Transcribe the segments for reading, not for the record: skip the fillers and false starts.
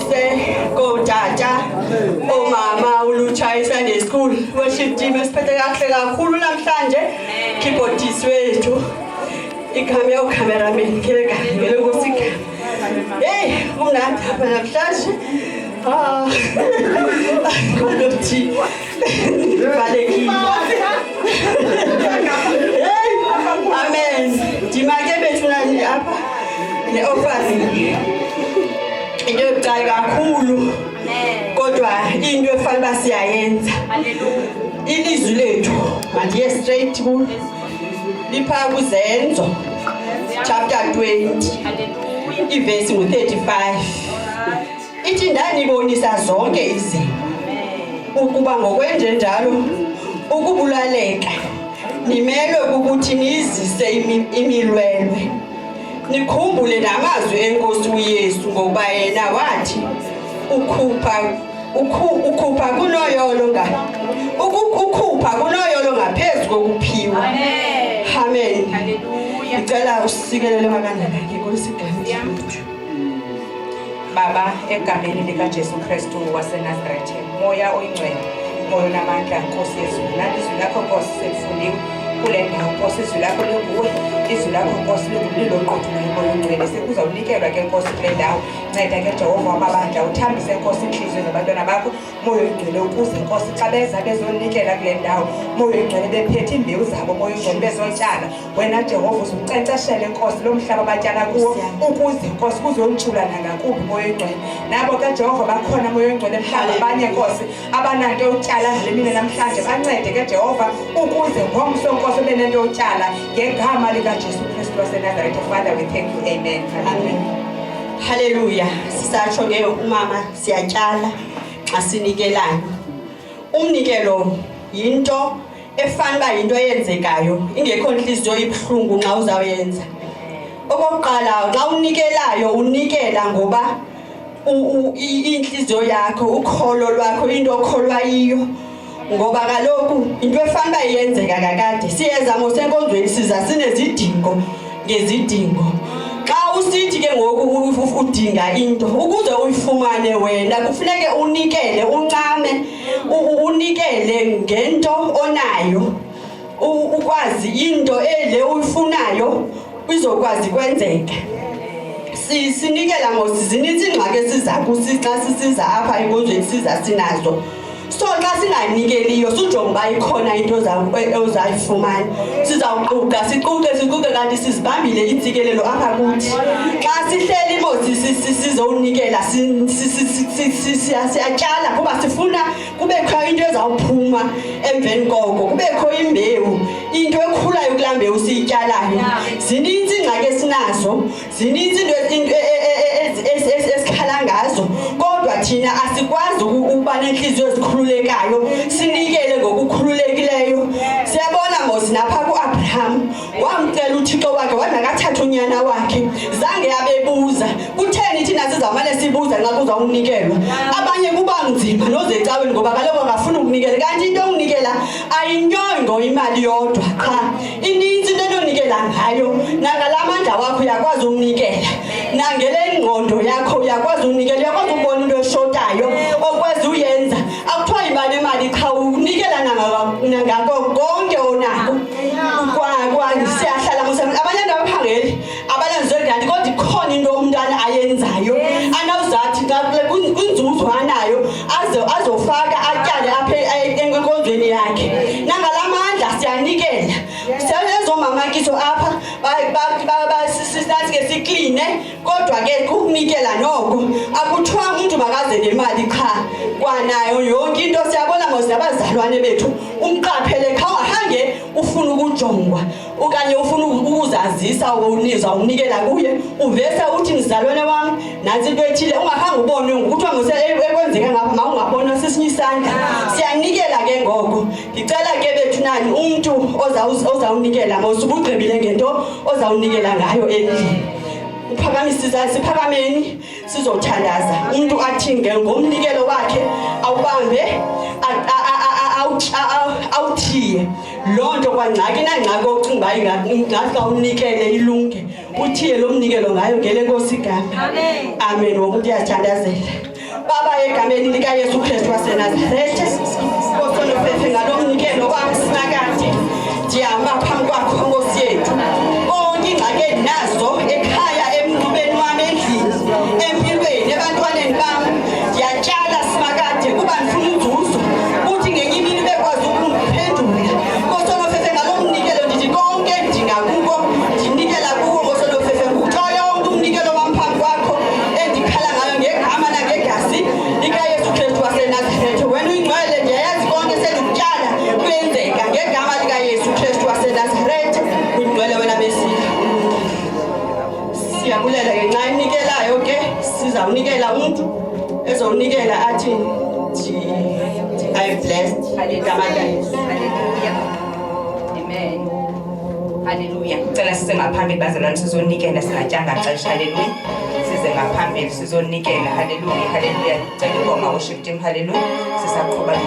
Oyise, go Tata, oh Mama, ulucha Sunday school, worship team esiphethe kahle kakhulu namhlanje. Keyboardist wethu. Ikhame cameraman ngeke ngeke kusika. Hey, umnandi namhlanje. Kolothi. Balekile. Amen. Dimake bethu nani apha. Ne offering. Into ebucayi kakhulu. Kodwa into efanele siyayenza. Hallelujah. Ilizwi lethu manje straight ku lipha kuzenzo chapter 20. Hallelujah. Iverse 35. Ithi ndanibonisa zonke izinto. Ukuba ngokwenje njalo ukubulaleka nimelwe ukuthi nizise imilwelwe. Nikhumbule namazwi enkosi uYesu ngoba yena wathi ukhupha kunoyolo ukhupha kunoyolo ngaphezulu kokuphiwa. Amen. Hallelujah. Ngicela usikelele makanjani ngeNkosi igama. Baba egameni lika Jesu Kristu waseNazaretha, moya oyingcwele, moya namandla Nkosi Yesu, nalizwi lakho Nkosi selifundiwe kule ndawo Nkosi, izwi lakho linguwe, izwi lakho Nkosi liloqotho nomoya oyingcwele, sekuzawunikelwa ke Nkosi kule ndawo. Nceda ke Jehova wamabandla, uthambise Nkosi inhliziyo zabantwana bakho, moya oyingcwele, ukuze Nkosi xa beza bezonikela kule ndawo, moya oyingcwele bephethe imbewu zabo, moya oyingcwele bezotyala. Wena Jehova uzunkcenkceshele Nkosi lo mhlaba batyala kuwo, ukuze Nkosi kuzontshula nangakumbi moya oyingcwele. Nabo ke Jehova bakhona moya oyingcwele mhlaba abanye Nkosi abananto yotyala ngelemini namhlanje, bancede ke Jehova ukuze ngomso Nkosi benento yotyala ngegama lika Jesu Kristu waseNazaretha. Father, we thank you. Amen. Amen. Hallelujah. Sisatsho ke umama siyatyala xa sinikelana. Umnikelo yinto efanele into eyenzekayo, ingekho inhliziyo ibhlungu nxa uzawuyenza. Okokuqala xa unikelayo unikela ngoba inhliziyo yakho, ukholo lwakho, into okholwa yiyo. Ngoba kaloku into efanele iyenzeka kakade. Siyeza mosenkonzweni siza sinezidingo ngezidingo. Xa usithi ke ngoku udinga into ukuze uyifumane wena kufuneke unikele, uncame, unikele ngento onayo. Ukwazi into ele uyifunayo izokwazi kwenzeka. Sinikela ngosizinitsi ingxaki esiza kusixa sisiza apha enkonzweni siza sinazo. So xa singanikeliyo sijonga uba ikhona into ozayifumana. Sizawuquqa siquqe kanti sizibambile intsikelelo apha kuthi. Xa sihleli mosi sizowunikela siyatyala kuba sifuna kubekho into ezawuphuma emveni koko, kubekho imbewu, into ekhulayo kulaa mbewu siyityalayo. Zininzi ingxaki esinazo, zininzi into esikhala ngazo, kodwa thina asikwazi ukuba nenhliziyo ezikhululekayo, sinikele ngokukhululekileyo. Siyabona mosi napha kuAbraham wamcela uThixo wakhe wangakathatha unyana wakhe, zange abebuza kutheni thina sizamane sibuza nxa kuzawunikelwa. Abanye kuba nzima nozecaweni ngoba kaloku ngafuna ukunikela, kanti into yokunikela ayinyongo imali yodwa cha, ininzi into onikela ngayo. Nangalamandla wakho uyakwazi ukunikela, nangele ngqondo yakho uyakwazi ukunikela, uyakwazi ukubona into eshotayo okwazi uyenza. Akuthiwa imali emali cha, unikela nangako konke onako. Siyahlala musemhlabeni abanye abaphangeli abalenzwe kanti kodwa ikhona into umntwana ayenzayo anawuzathi kunzuzo anayo azofaka atyale apha enkonzweni yakhe. Nangalamandla siyanikela. Siyayenza omama kiso apha sisithi ke sikline, kodwa ke ukunikela noko akuthiwa umuntu makaze nemali cha, kwanayo yonke into. Siyabona mos nabazalwane bethu umqaphele cha ungahange ufuna ukujongwa okanye ufuna ukuzazisa uniza unikela kuye uvese uthi mzalwane wami nansi into ethile ungahange ubone ukuthiwa ngose ekwenzeka ngapha mawungabona sesinye isandla. Siyanikela ke ngoko. Ngicela ke bethu nani umuntu ozawunikela mosubugqibile ngento ozawunikela ngayo endlini. Uphakamisa siphakameni sizothandaza. Umuntu athi ngomnikelo wakhe awubambe awuthiye lonto kwangxaki nangxaki ocinga ingaka unikele ilunge uthiye lo mnikelo ngayo ngele Nkosi igama. Amen. Amen. Wokuthi uyathandazela. Baba egameni lika Yesu Kristu waseNazarethe Nkosi ngalomnikelo wami sinakade ndihamba phambi kwakho Nkosi yethu konke ingxaki endinazo ekhaya emnqubeni wami endlini empilweni ebantwaneni bami ndiyatyala simakade kuba ndifuna inzuzo uthi ngenye imini bekwazi ukungiphendula Nkosi ngalomnikelo ndithi konke ndingakuko ndinikela kuwo Nkosi ngutho yonke umnikelo wami phambi kwakho endikhala ngayo ngegama nangegazi lika Yesu Kristu waseNazarethe wena uyingcwele ndiyayazi konke sendikutyala kuyenzeka ngegama lika Yesu Kristu waseNazarethe uyingcwele wena Mesiya siyabulela ngenxa enikelayo ke sizawunikela umuntu ezowunikela athi I am blessed ngegama lika Yesu. Hallelujah. Amen. Hallelujah. Cela size ngaphambili bazalwane sizonikela singatyanga xesha. Hallelujah. Size ngaphambili sizonikela. Hallelujah. Hallelujah. Cela ingoma worship team. Hallelujah. Sisaqhubeka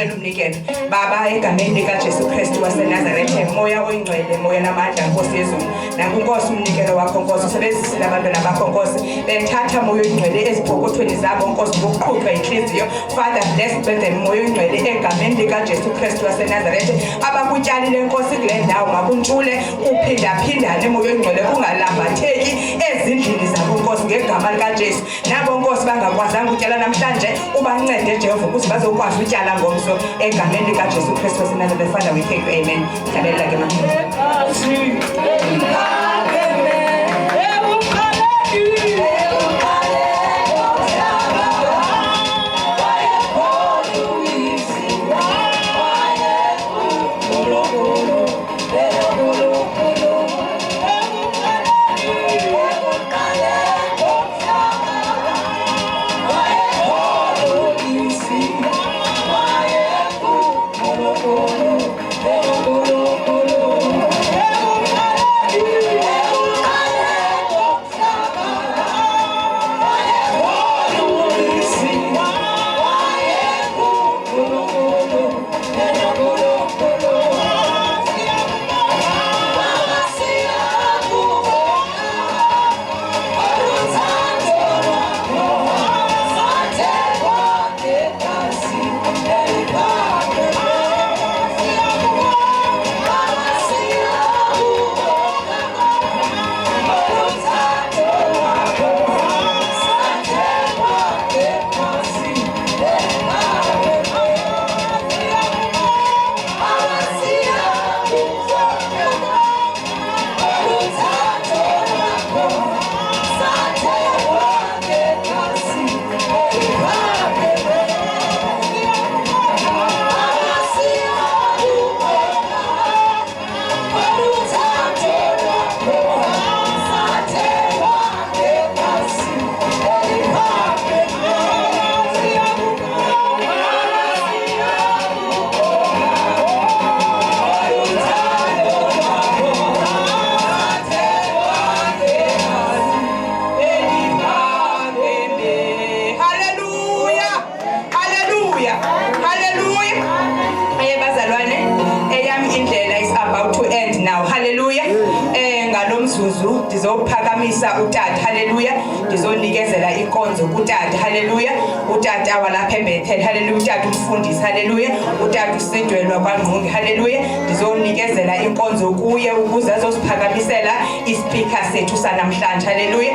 nokunikela. Baba egameni lika Jesu Kristu waseNazarethe moya oyingcwele moya namandla Nkosi yezulu nankunkosi umnikelo wakho Nkosi usebenzisile abantwana bakho Nkosi bethatha moya oyingcwele eziphokothweni zabo Nkosi ngokuqhutywa inhliziyo Father bless them moya oyingcwele egameni lika Jesu Kristu waseNazarethe abakutyalile Nkosi kule ndawo makuntshule uphindaphindane moya oyingcwele ungalambatheki ezindlini zabo Nkosi ngegama lika Jesu nabo Nkosi bangakwazanga utyala namhlanje ubancede Jehova ukuze bazokwazi utyala ngomso egameni lika Jesu Kristu waseNazarethe. Father we thank you. Amen. Hlabelela ke mama. ndizophakamisa utata haleluya ndizonikezela inkonzo kutata haleluya utata walapha eBethel haleluya utata umfundisi haleluya utata usidwelwa kwaNgqungi haleluya ndizonikezela inkonzo kuye ukuze azosiphakamisela ispeaker sethu sanamhlanje haleluya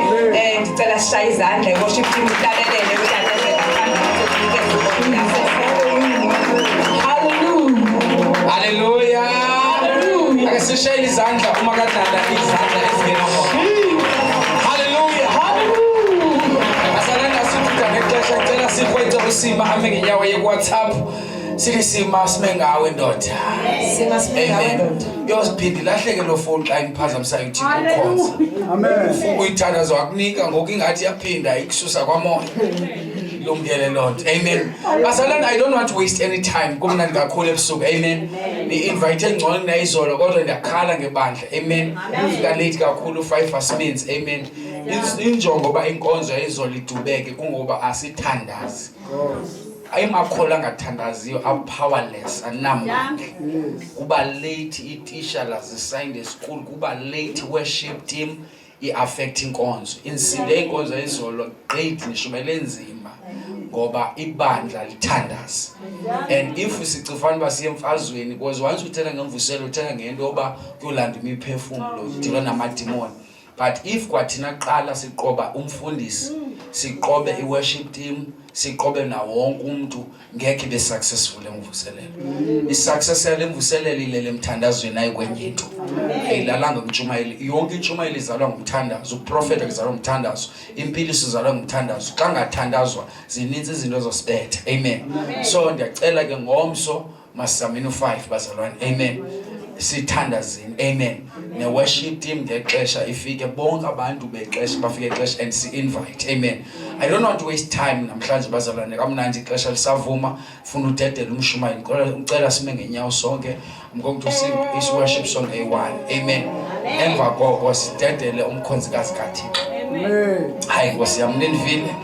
ndicela sishaya izandla worship team ihlalelele utata haleluya ake sishaya izandla uma kadlala izandla ezingena haleluya haleluya asalanda sithi ngexesha ngicela sikwethe usima ame ngenyawo ye-WhatsApp sithi sima sime ngawe ndoda. Amen. Yosiphinde lahleke lo phone xa imphazamisayo uthi ukhonza. Amen. Uyithandaza wakunika ngoku ingathi yaphinda ikususa kwamoya. Lumkele Lord. Amen. Basalana, I don't want to waste any time. Kumnandi kakhulu ebusuku. Amen. Ni-invite engcono kunayizolo kodwa ndiyakhala ngebandla. Amen. Ufika late kakhulu 5 minutes. Amen. Injongo ba inkonzo yayizolo idubeke kungoba asithandazi. Ayimakhola angathandaziyo powerless anamandla. Kuba late itisha lazisign school, kuba late worship team i-affect inkonzo. Insinde inkonzo yayizolo great nishumele nzima ngoba ibandla lithandaza. And if sicifana basiye emfazweni because once uthela ngemvuselo uthela ngento oba kuyolanda imiphefumulo udilwa namadimoni. But if kwathina qala siqoba umfundisi, siqobe i-worship team, siqobe na wonke umuntu ngeke be successful emvuselelo. I-success yemvuselelo ile emthandazweni ayikwenye into. Ayilalanga umtshumayeli, yonke intshumayeli izalwa ngumthandazo, uprofeta izalwa ngumthandazo, impiliso izalwa ngumthandazo. Xa ngathandazwa zininzi izinto zosibetha. Amen. So ndiyacela ke ngomso masamini u5 bazalwane. Amen. Sithandazini. Amen. Ne-worship team ngexesha ifike bonke abantu bexesha bafike exesha and si-invite. Amen. I don't want to waste time namhlanje bazalwane kamnandi ixesha lisavuma funa udedela umshumayeli ngicela sime ngenyawo sonke. I'm going to sing this worship song A1. Amen. Emva koko sidedele umkhonzikazi kaThixo. Amen. Hayi Nkosi yami ninivile.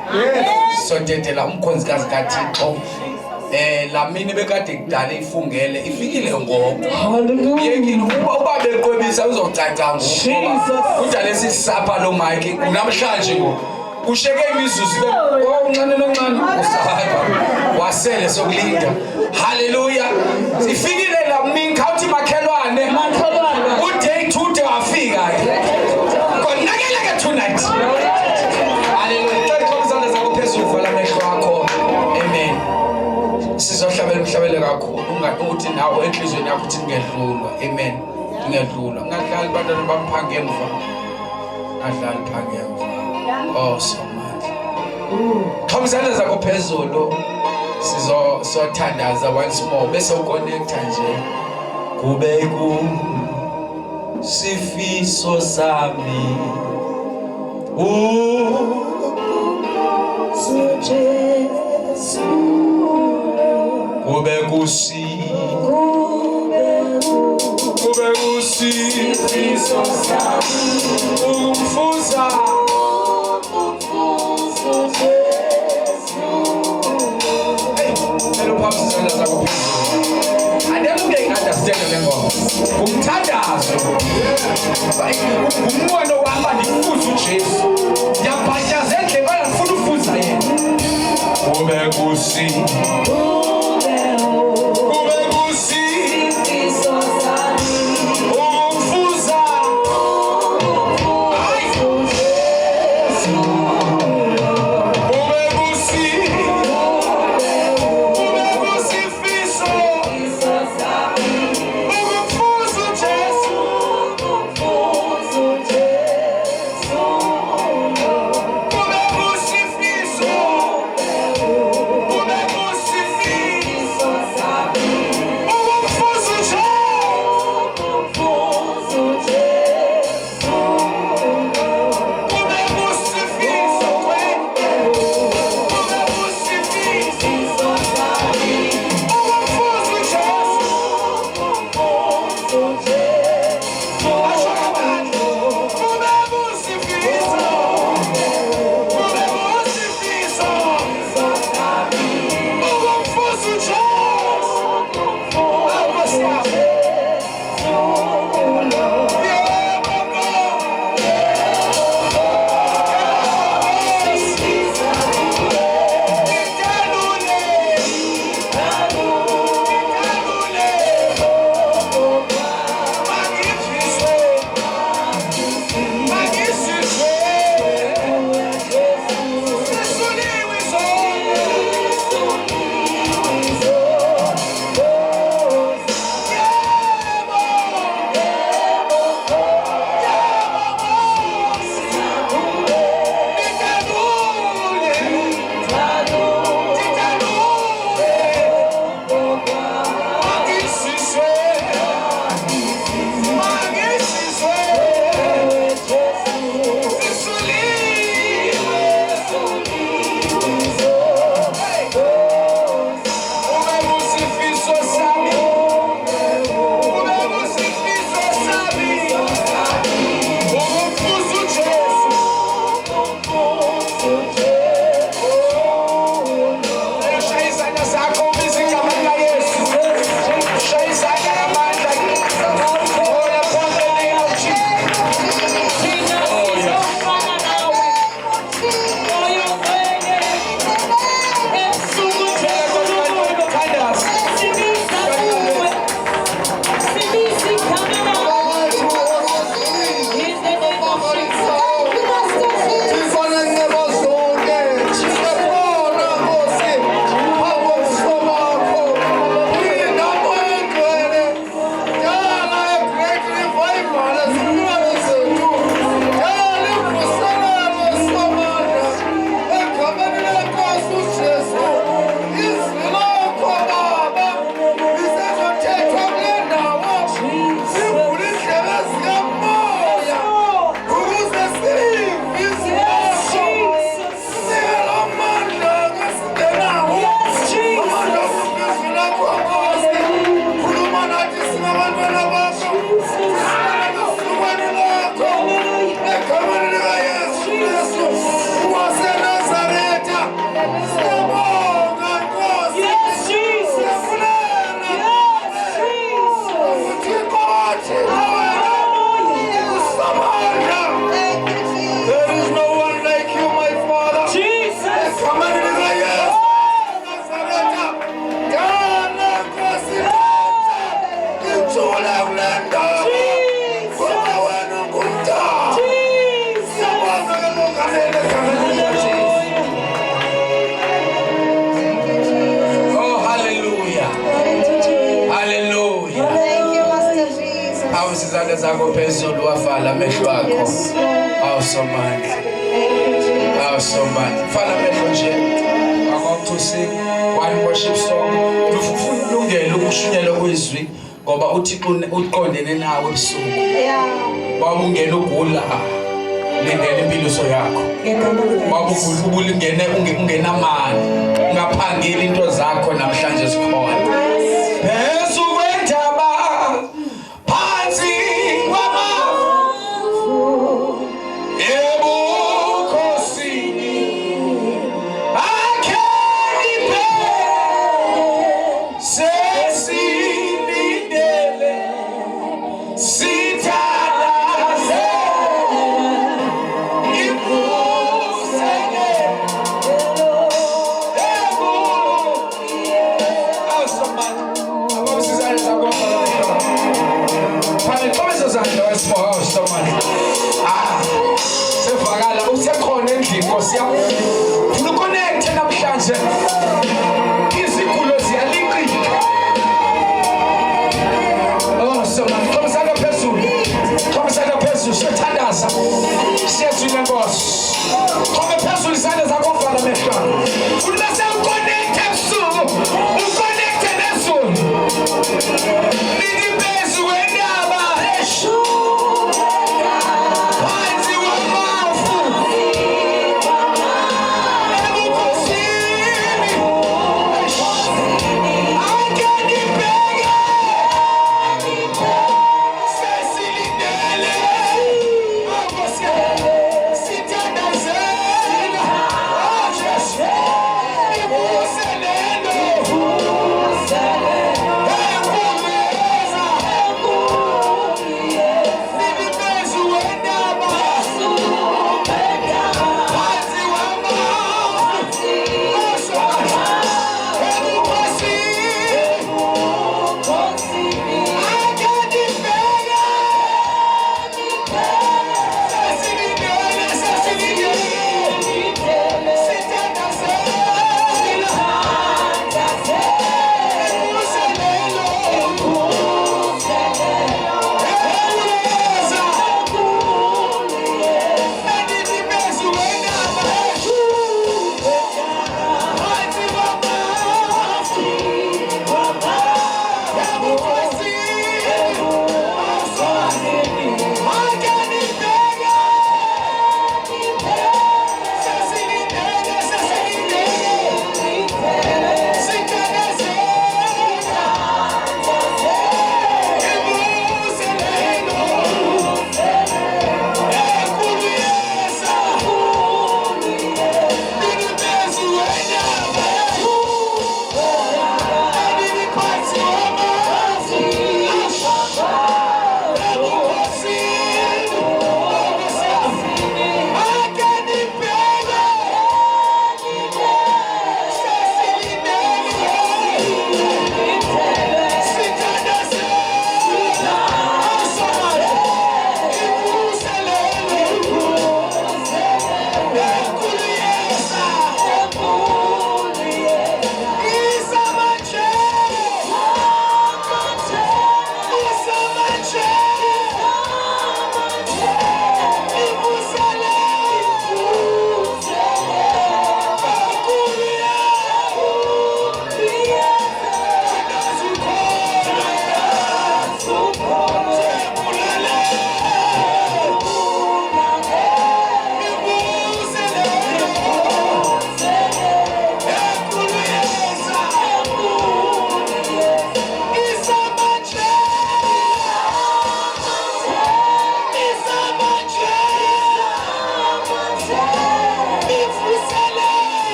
So dedela umkhonzikazi kaThixo. La mini bekade kudala ifungele ifikile ngoku. Hallelujah. Yekini uba beqwebisa uzocaca ngoku. Kudala sisapha lo mic namhlanje ngoku. Kusheke imizuzu uncane noncane usahamba wasele sokulinda. Hallelujah. Sifikile la mini khawuthi makhelwane. Uday 2 de wafika. Konakela ke tonight. Hallelujah. Xexo zakho phezulu vala mehlo akho. Amen. Sizohlabela umhlabele kakhulu ungathi nawe enhlizweni yakho uthi ngedlulwa. Amen. Ngedlulwa ngadlali bantwana bamphanga emva. Ngadlali phanga emva. Oh so much. Khomzana zakho phezulu sizothandaza once more bese uconnecta nje. Kube ku sifiso sami. Kube kusi sifiso sami. Umfuza hello pops zona zakho phezulu. I don't think understand le ngoma. Umthandazo. Ummono wami ndifuza uJesu. Ngiyabhathaza endlebala ngifuna ufuza yena. Kube kusi Sifiso izandla zakho phezulu wavala amehlo akho. Awusomandla. Awusomandla. Vala amehlo nje. Akawuthi one worship song. Ufuna ukushunyelwa kwezwi ngoba uThixo uqondene nawe ebusuku. Wabungena ugula. Lindele impilo yakho. Wabugula ungenamali. Ungaphangeli into zakho namhlanje zikhona. Phezu kwentaba phansi kwamafu ebukhosini akhe ibheke sesilindele sithandaze ibusele sevakala usekhona endlini Nkosi yami ufuna uconnect namhlanje izigulo ziyaliqika somani khomisana phezulu siyathandaza siyazwile Nkosi khome phezulu izandla zakho vala amehlo ufuna uconnect ebusuku uconnect nezulu phezu kwendaba phansi kwamafu ebukhosini akhe nibheke sesilindele sithandazela Jesu ibuselelo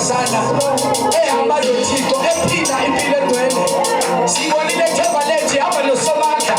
sana ehamba noThixo ephila impilo engcwele sibonile ithemba lethu hamba nosomandla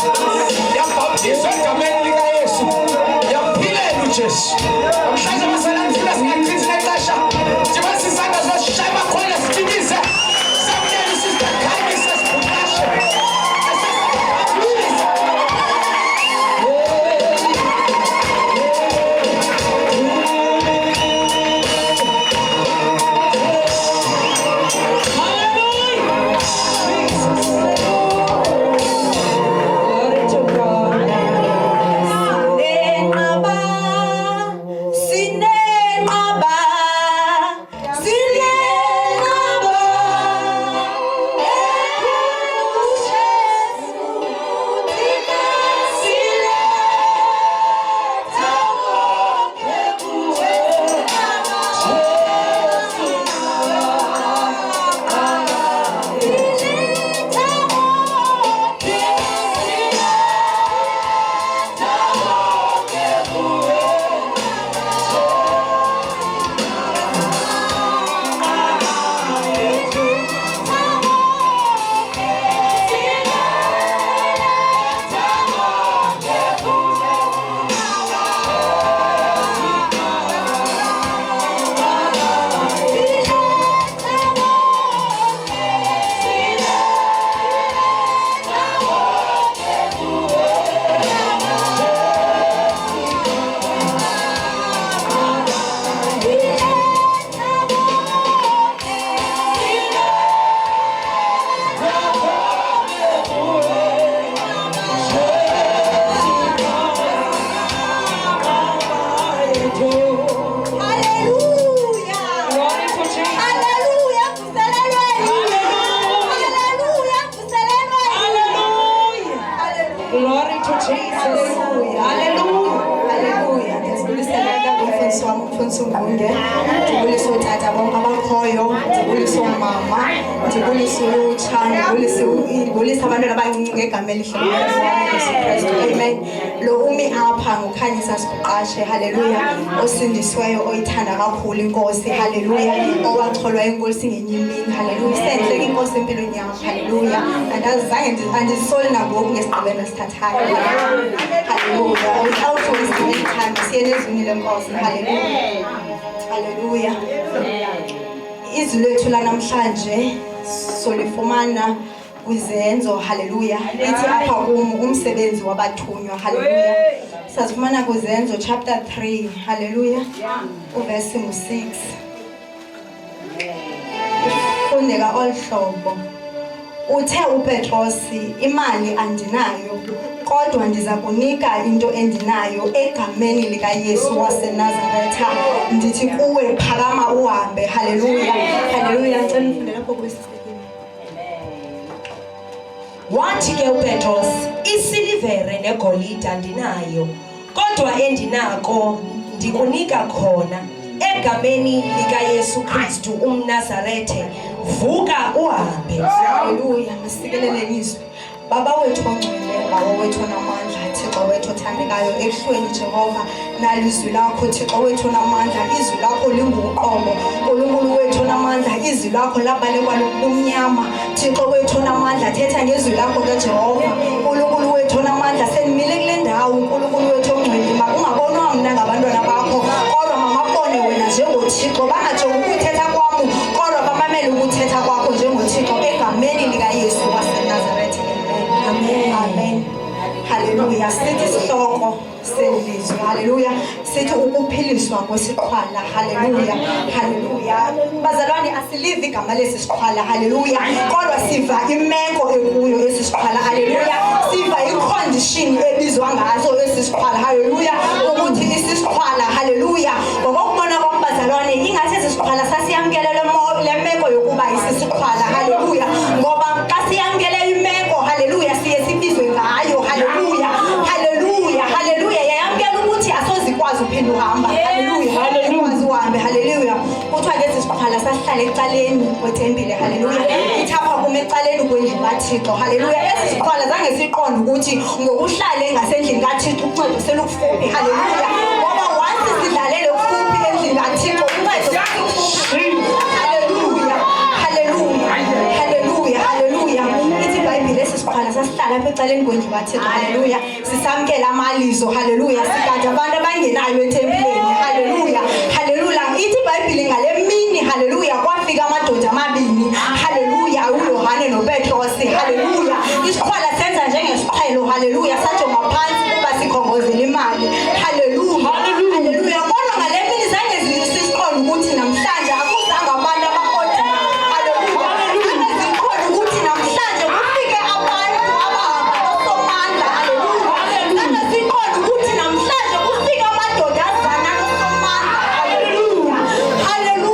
uNgunge, ndibulise ootata bonke abakhoyo, ndibulise oomama, ndibulise ulutsha, ndibulise abantwana abancinci ngegama elihle likaYesu Kristu. Amen. Lo umi apha nguKhanyisa Sibuqashe, haleluya, osindisiweyo oyithanda kakhulu inkosi, haleluya, owacholwa inkosi ngenye imini, haleluya. Sentle inkosi empilweni yam, haleluya. Andizisoli nangoku ngesigqibelo esithathayo, haleluya. Without wasting any time, siye nezwini lenkosi, haleluya, haleluya. Izwi lethu lanamhlanje solifumana kwizenzo, haleluya, lithi apha umsebenzi wabathunywa, haleluya. Sazifumana kwizenzo chapter 3, haleluya, uverse 6. Ifundeka olhlobo. Uthe uPetrosi, imali andinayo, kodwa ndiza kunika into endinayo egameni likaYesu waseNazaretha. Ndithi kuwe phakama uhambe, haleluya, haleluya. Ngicela nifunde lapho kwesibili. Wathi ke uPetros, isilivere negolide andinayo, kodwa endinako ndikunika khona egameni likaYesu Kristu umNazarethe, vuka uhambe. Haleluya. Masikelele izwi. Baba wethu ongcwele, Baba wethu onamandla, Thixo wethu othandekayo, ehlweni Jehova nalizwi lakho, Thixo wethu onamandla, izwi lakho linguqobo. Nkulunkulu wethu onamandla, izwi lakho labalekwa lobumnyama, Thixo wethu onamandla, thetha ngezwi lakho kaJehova. Nkulunkulu wethu onamandla, senimile kule ndawo, Nkulunkulu wethu ongcwele, makungabonwa mna ngabantwana bakho, kodwa mamabone wena njengoThixo, bangajongi ukuthetha kwam, kodwa bamamele ukuthetha kwakho njengoThixo, egameni likaYesu waseNazaretha. Amen. Amen. Haleluya. Sithi isihloko selizwi, haleluya, sithi ukuphiliswa kwesiqhwala, haleluya, haleluya. Bazalwane, asilivi igama lesi siqhwala, haleluya, kodwa siva imeko ekuyo esi siqhwala, haleluya. Siva icondition ebizwa ngaso esi siqhwala, haleluya, ukuthi isisiqhwala, haleluya. Ngokubona kwam bazalwane, ingathi esi siqhwala sasiyamkele le meko yokuba isisiqhwala, haleluya, ngoba xa siyamkele imeko, haleluya, siye sibizwe ngayo, haleluya, haleluya, haleluya. Yayamkela ukuthi asozikwazi uphinda uhamba, haleluya, ikwazi uhambe, haleluya. Kuthiwa ke sisiqhwala sasihlala ecaleni kwethempile, haleluya, ithapha kuma ecaleni kwendlu kaThixo, haleluya. Esi siqhwala zange siqonde ukuthi ngokuhlala engasendlini kaThixo uncedo selukufuphi, haleluya, ngoba once sidlalele kufuphi endlini kaThixo uncedo, haleluya, haleluya, haleluya, haleluya. Ithi iBhayibhile esi siqhwala sasihlala apha ecaleni kwendlu kaThixo, haleluya, sisamkela amalizo, haleluya, sigada abantu abangenayo ethempileni, haleluya, haleluya. Ithi iBhayibhile ngale mini, haleluya, kwafika amadoda amabini, haleluya, uYohane noPetrosi, haleluya. Isiqhwala senza njengesiqhelo, haleluya, sajonga phansi kuba sikhongozela imali, haleluya, haleluya. Kodwa ngale mini zange zisiqonde ukuthi namhlanje akuzange abantu abaqondileyo, haleluya, zange ziqonde ukuthi namhlanje kufike abantu abahamba nosomandla, haleluya, zange ziqonde ukuthi namhlanje kufike amadodazana nosomandla, haleluya, haleluya.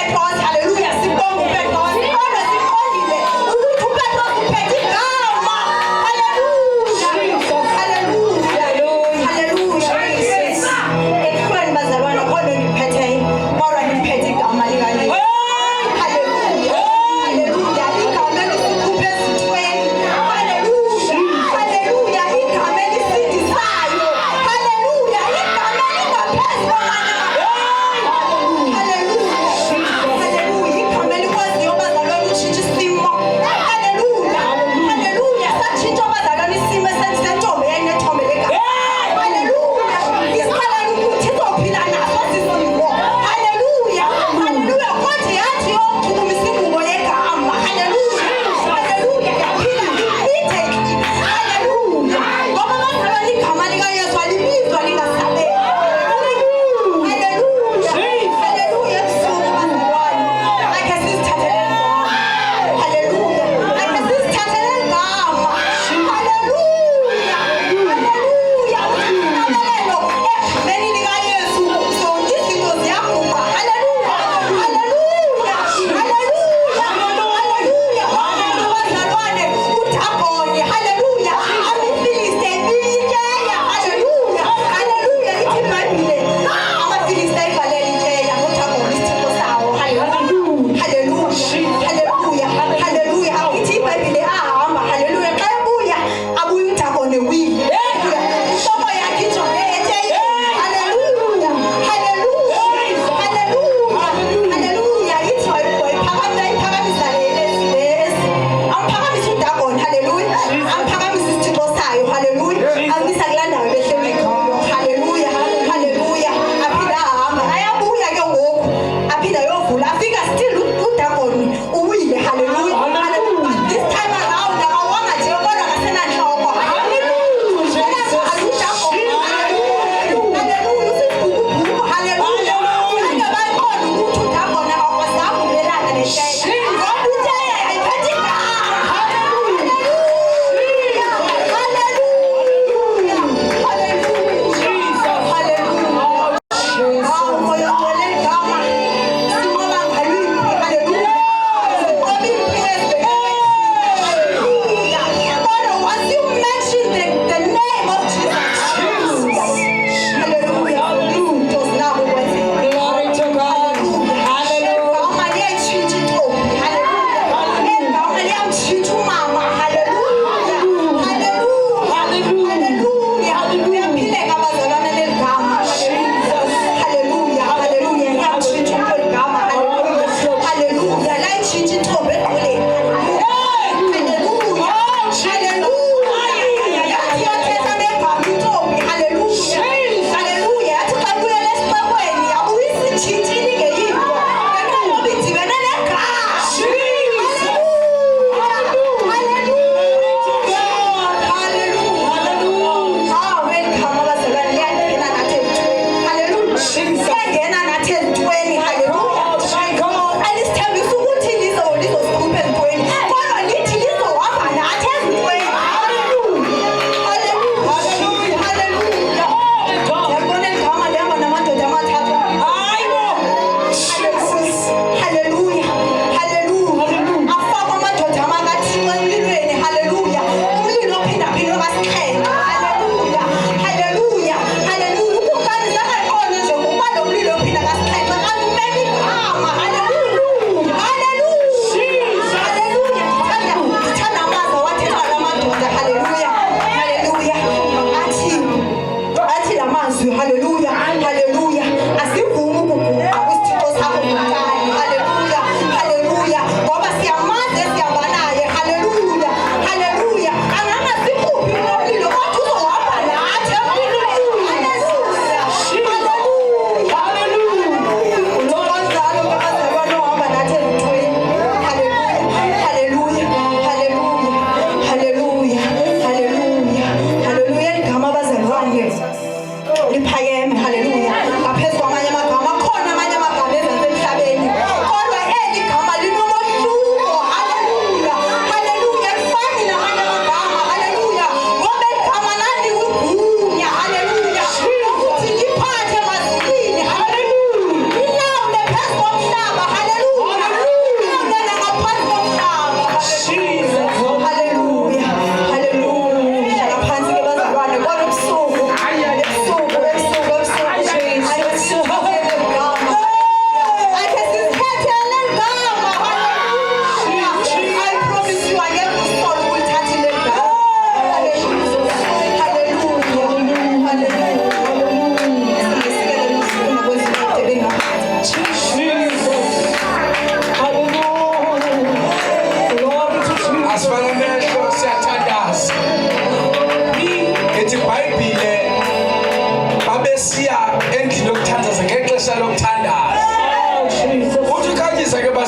uPetros. Hallelujah. Sibonga uPetros. Kodwa siqondile ukuthi uPetros uphethe igama. Hallelujah. Hallelujah. Hallelujah. Ekhona bazalwana kodwa niphethe kodwa niphethe igama lika Yesu. Hallelujah. Hallelujah. Igama lesikhuphe esithweni. Hallelujah. Hallelujah. Igama elisindisayo. Hallelujah. Igama elingaphezu kwamanye amagama. Hallelujah. Hallelujah.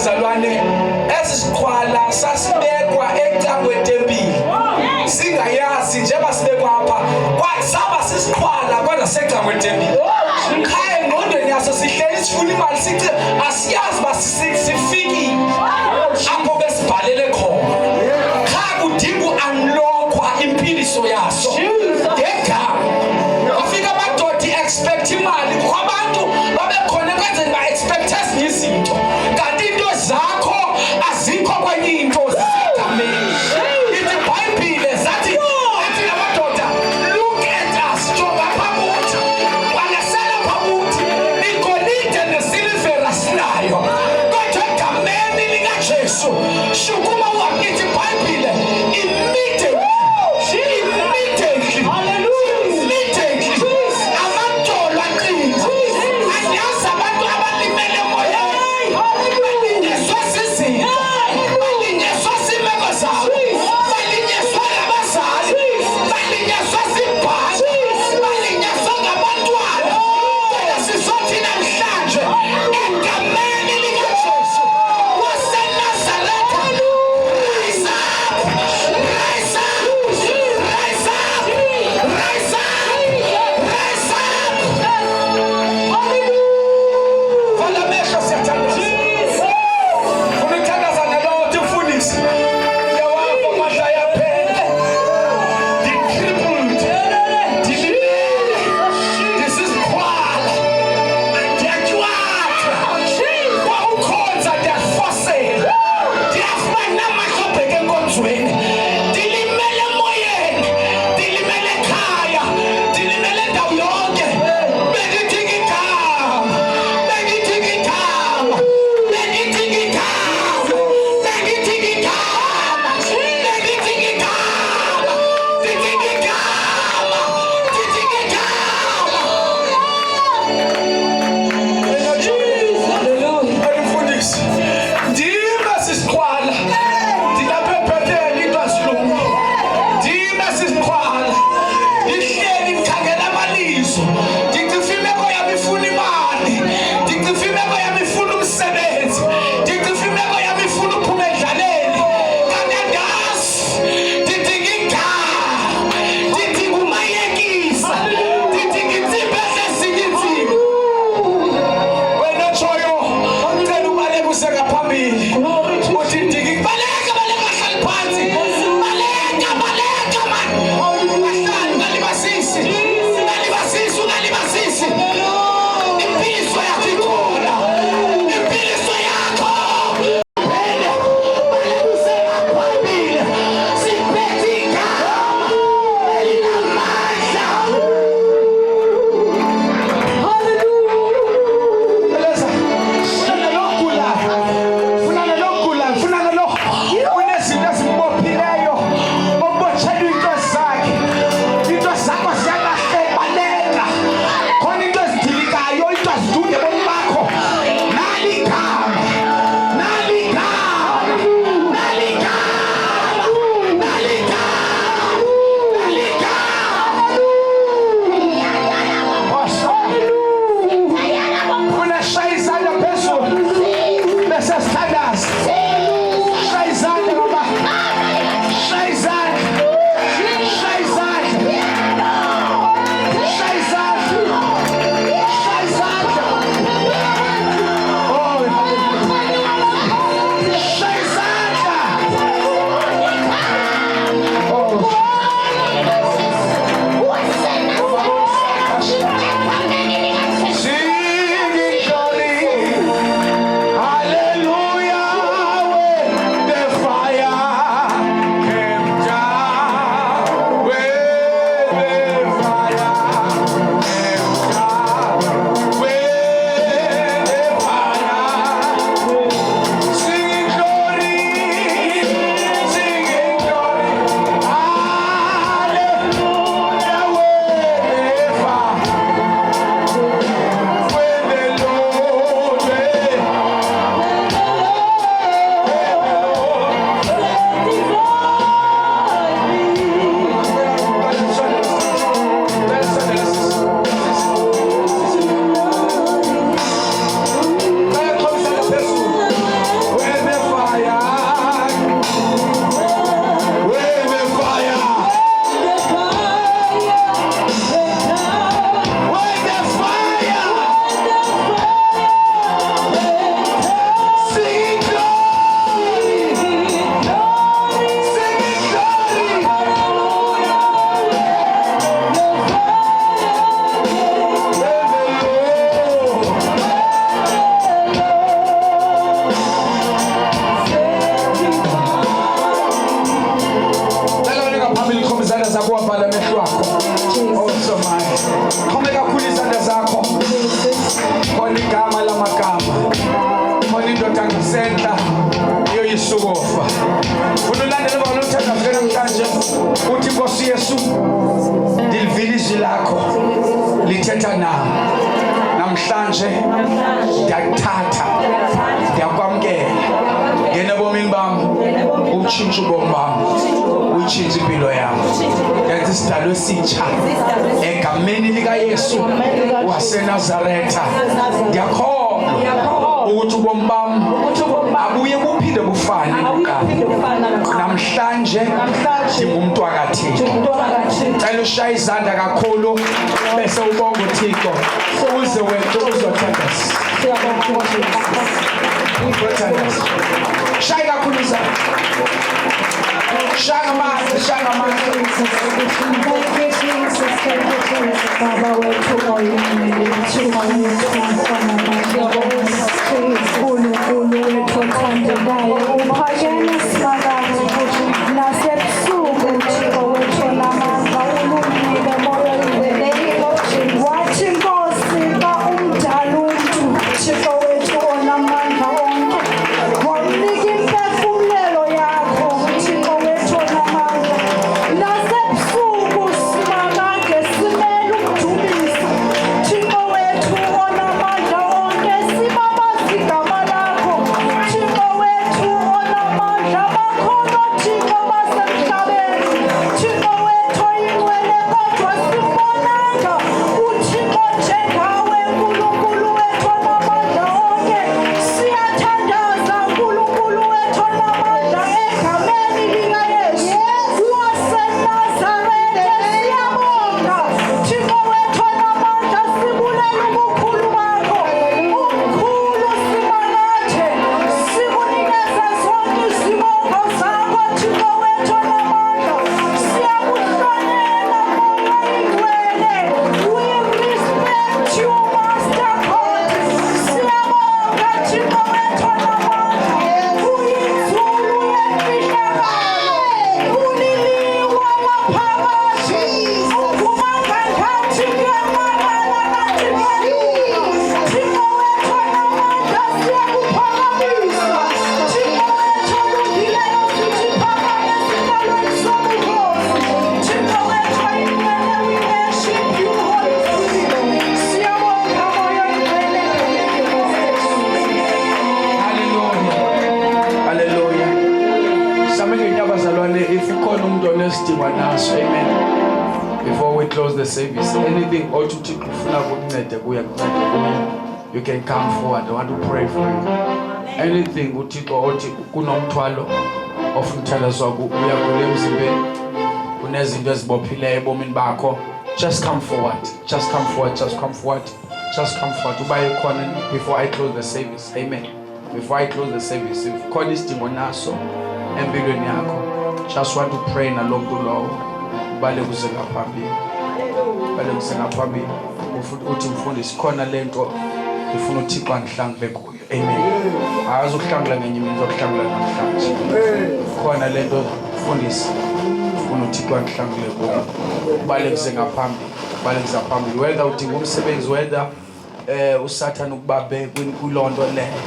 bazalwane esisiqhwala sasibekwa ecangwe tempile singayazi njengoba sibekwa apha kwasaba sisiqhwala kodwa secangwe tempile khaya engqondweni yaso sihleli sifuna imali sithi asiyazi basisifikile apho besibhalele khona kha kudinga uunlockwa impiliso yaso ngegama afika amadoda expect imali kwabantu babekhona kwenzeni ba expect ezinye izinto kanti into zakho azikho kwenye into zisegameni ithi iBhayibhile zathi ethi amadoda look at us jonga phakuthi kwalasela phakuthi igolide nesilivera sinayo kodwa egameni likaJesu shukuma wakithi iBhayibhile immediately kodwa ngisenta yoyisukofa unolandela baba lothanda vele namhlanje uthi Nkosi Yesu ndilivile izwi lakho lithetha nami namhlanje ndiyakuthatha ndiyakwamkela ngena bomini bami utshintshe ubomi bami uyitshintshe impilo yami ndenza isidalwa esitsha egameni likaYesu waseNazaretha ndiyakholwa ukuthi ubomi bami abuye buphinde bufane namhlanje ndingumuntu wakaThixo cela ushaye izandla kakhulu bese ubonga uThixo uze wena uzothanda shaya kakhulu izandla shaya amandla Baba wethu uNkulunkulu wethu othandekayo uphakeme simakazi nasebusuku Thixo wethu namandla ulungile moya ingcwele wathi Nkosi ka umdala umuntu Thixo wethu onamandla onke wamnika imphefumlelo yakho Thixo wethu onamandla nasebusuku simakade simele ukudumisa Thixo wethu onamandla onke sibabazi igama lakho Thixo wethu onamandla bakhona Thixo basemhlabeni Thixo wethu ingcwele kodwa simbonanga uThixo njengawe uNkulunkulu wethu onamandla onke siyathandaza uNkulunkulu wethu onamandla egameni likaYesu waseNazaretha siyabonga Thixo wethu onamandla sibulela ubukhulu bakho umkhulu sibalathe sikunikeza zonke izibongo zakho Thixo wethu onamandla siyakuhlonela moya ingcwele we respect you Master God siyabonga Thixo wethu onamandla uyinzulu yemfihlakalo uliliwa laphakathi uphumanga ngathi kuyamakala ngathi kuyaluka Thixo wethu onamandla siyakuphakamisa Thixo wethu olungileyo sithi phakame esihlalweni sobukhosi Thixo wethu oyingcwele we worship you Holy Spirit siyabonga moya ingcwele Hallelujah. Samike nyabazalwane if ukhona umuntu onesidingo naso amen. Before we close the service, anything othi uThixo ufuna ukunceda kuya kunceda kuyo. You can come forward. I want to pray for you. Anything uThixo othi kunomthwalo ofuna uthandazwa uya kule emzimbeni. Kunezinto ezibophileyo ebomini bakho. Just come forward. Just come forward. Just come forward. Just come forward. Ubaye khona before I close the service. Amen. Before I close the service, if khona isidingo naso empilweni yakho, just want to pray nalo muntu lowo. Bale kuze ngaphambili. Bale kuze ngaphambili. Uthi mfundisi khona lento ufuna uThixo angihlangule kuyo. Amen. Akuzuhlangula ngenye imini zokuhlangula namhlanje. Khona lento mfundisi ufuna uThixo angihlangule kuyo. Bale kuze ngaphambili. Bale kuze ngaphambili. Whether udinga umsebenzi, whether uSathane ukubabe kulonto leyo.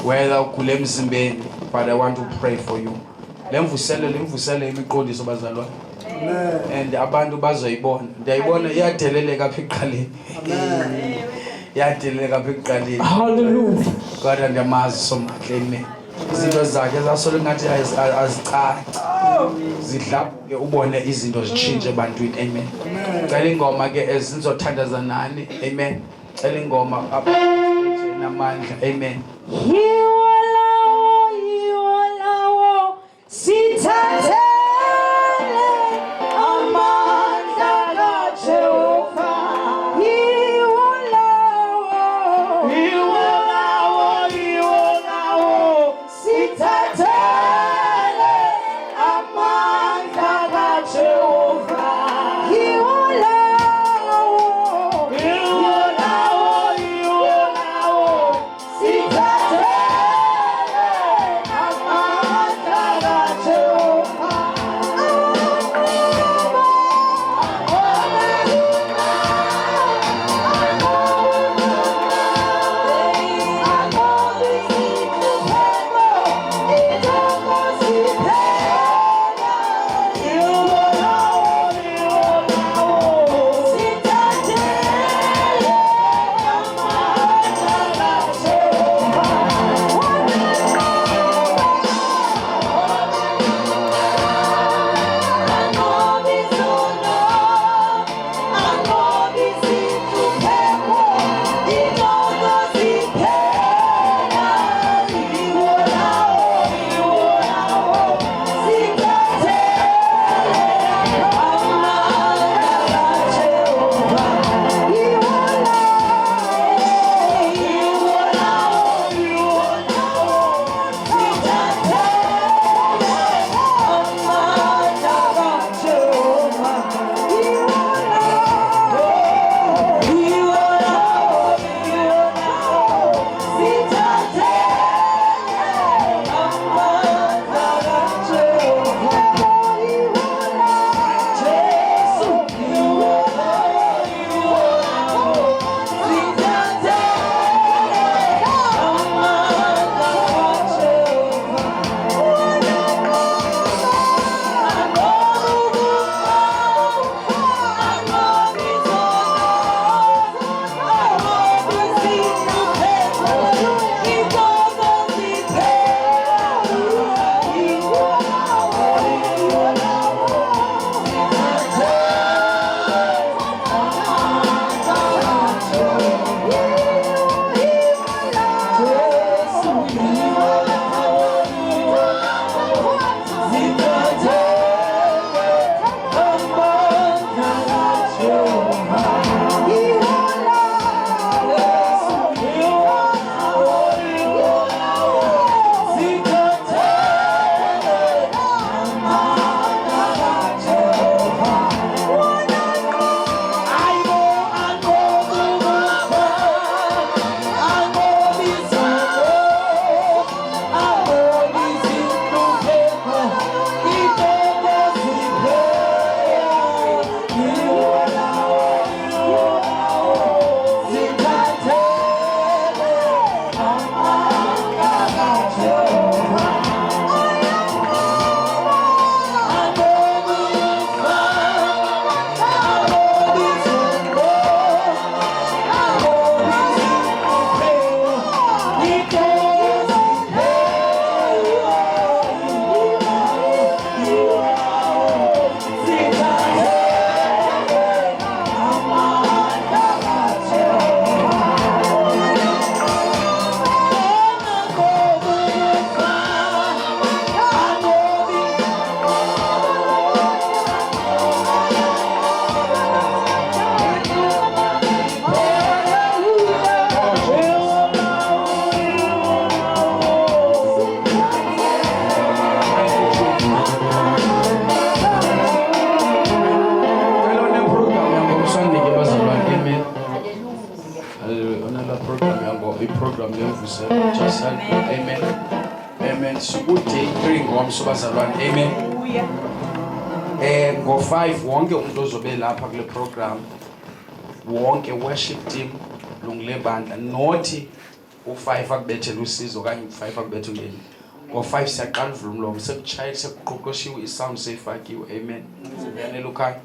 Whether ugule emzimbeni, but I want to pray for you. Lemvusele imiqondiso bazalwane. And abantu bazoyibona. Ndiyayibona iyadeleleka apha eqaleni. Iyadeleleka apha eqaleni. Hallelujah. Kodwa ndiyamazi somahle amen. Izinto zakhe zasolo ngathi azicaci. Zidla ubone izinto zitshintshe ebantwini amen. Cela ingoma ke ezizothandaza nani amen. Cela ingoma namandla amen. Yiwalawo sithathele amandla kaJehova yiwalawo sithathele amandla kaJehova yiwalawo sithathele program lemvuselo just amen amen sukude 3 ngomso bazalwane amen ngo5 wonke umuntu ozobe lapha kule program wonke worship team lungile bandla nothi u5 akubethela usizo kanye u5 akubethe ungeni ngo5 siyaqala uvula umlomo sekuchayile sekuqoqoshiwe isound seyifakiwe amen uyanele ukhaya